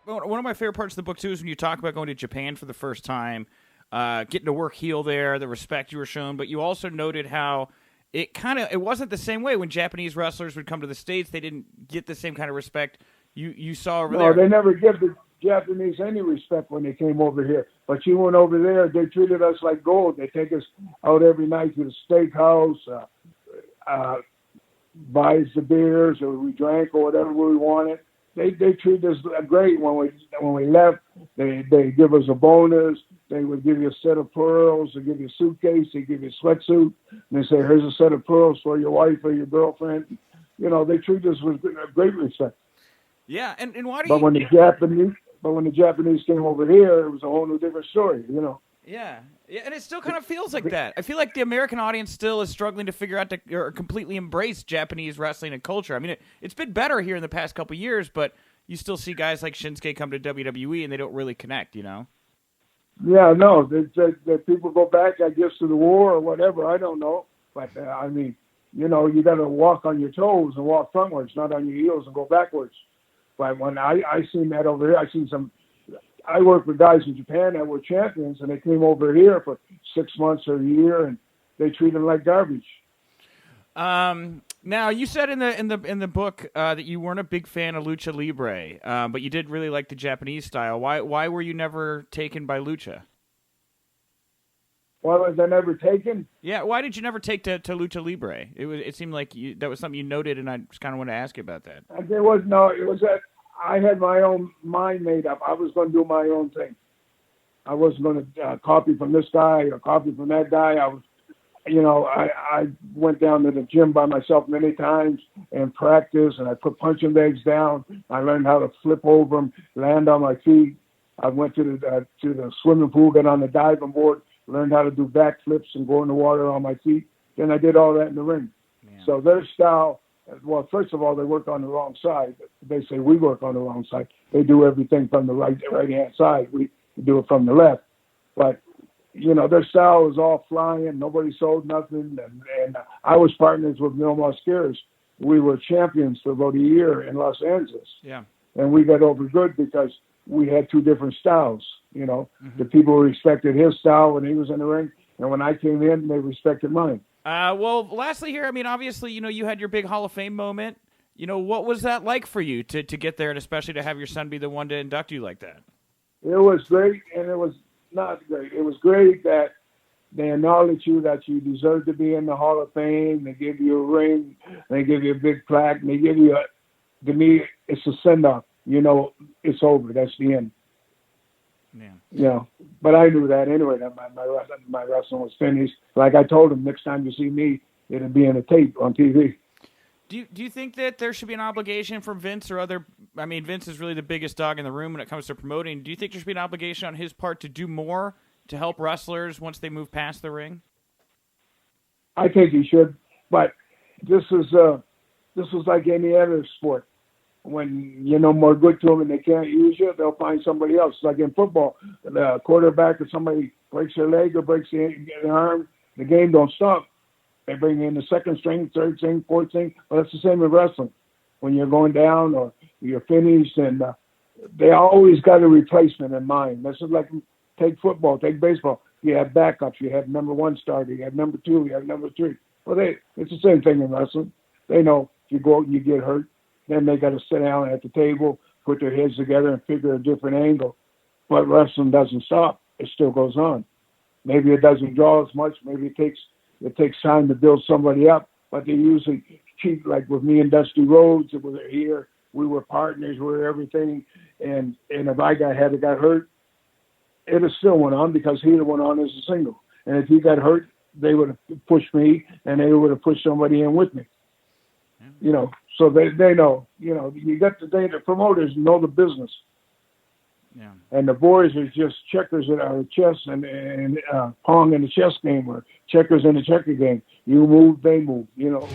One of my favorite parts of the book, too, is when you talk about going to Japan for the first time, getting to work heel there, the respect you were shown, but you also noted how it wasn't the same way when Japanese wrestlers would come to the States. They didn't get the same kind of respect you saw over there. No, they never give the Japanese any respect when they came over here. But you went over there, they treated us like gold. They take us out every night to the steakhouse, buys the beers, or we drank or whatever we wanted. They treat us great. When we left, they give us a bonus. They would give you a set of pearls. They give you a suitcase. They give you a sweatsuit. And they say, here's a set of pearls for your wife or your girlfriend. You know, they treat us with great respect. Yeah, and why do but when the Japanese came over here, it was a whole new different story, you know. Yeah, and it still kind of feels like that. I feel like the American audience still is struggling to figure out or completely embrace Japanese wrestling and culture. I mean, it's been better here in the past couple of years, but you still see guys like Shinsuke come to WWE and they don't really connect, you know? Yeah, no, the people go back, I guess, to the war or whatever. I don't know. But, I mean, you know, you got to walk on your toes and walk frontwards, not on your heels and go backwards. But when I seen that over here, I worked with guys in Japan that were champions, and they came over here for 6 months or a year, and they treat them like garbage. Now you said in the book that you weren't a big fan of Lucha Libre, but you did really like the Japanese style. Why were you never taken by Lucha? Why was I never taken? Yeah, why did you never take to Lucha Libre? It seemed like that was something you noted, and I just kind of want to ask you about that. It was that I had my own mind made up. I was going to do my own thing. I wasn't going to copy from this guy or copy from that guy. I went down to the gym by myself many times and practiced, and I put punching bags down. I learned how to flip over them, land on my feet. I went to the swimming pool, got on the diving board, learned how to do backflips and go in the water on my feet. Then I did all that in the ring. Man. So their style, well, first of all, they work on the wrong side. They say we work on the wrong side. They do everything from the right-hand side. We do it from the left. But, you know, their style was all flying. Nobody sold nothing. And I was partners with Mil Mosqueras. We were champions for about a year in Los Angeles. Yeah. And we got over good because we had two different styles. You know, Mm-hmm. The people respected his style when he was in the ring. And when I came in, they respected mine. Well, lastly here, I mean, obviously, you know, you had your big Hall of Fame moment. You know, what was that like for you to get there, and especially to have your son be the one to induct you like that? It was great, and it was not great. It was great that they acknowledge you, that you deserve to be in the Hall of Fame. They give you a ring. They give you a big plaque. And they give you to me, it's a send-off. You know, it's over. That's the end. Yeah. You know, but I knew that anyway, that my wrestling was finished. Like I told him, next time you see me, it'll be in a tape on TV. Do you think that there should be an obligation from Vince or other? I mean, Vince is really the biggest dog in the room when it comes to promoting. Do you think there should be an obligation on his part to do more to help wrestlers once they move past the ring? I think he should, but this is like any other sport. When you're no more good to them and they can't use you, they'll find somebody else. Like in football, the quarterback or somebody breaks their leg or breaks their arm, the game don't stop. They bring in the second string, third string, fourth string. Well, that's the same with wrestling. When you're going down or you're finished, and they always got a replacement in mind. This is like take football, take baseball. You have backups. You have number one starter. You have number two. You have number three. Well, it's the same thing in wrestling. They know if you go out and you get hurt, then they got to sit down at the table, put their heads together, and figure a different angle. But wrestling doesn't stop. It still goes on. Maybe it doesn't draw as much. Maybe it takes time to build somebody up. But they usually keep, like with me and Dusty Rhodes, it was here. We were partners. We were everything. And if I got hurt, it still went on because he went on as a single. And if he got hurt, they would have pushed me, and they would have pushed somebody in with me. Yeah. You know, so they know. You know, the promoters know the business. Yeah. And the boys are just checkers at our chess and pong in the chess game, or checkers in the checker game. You move, they move. You know.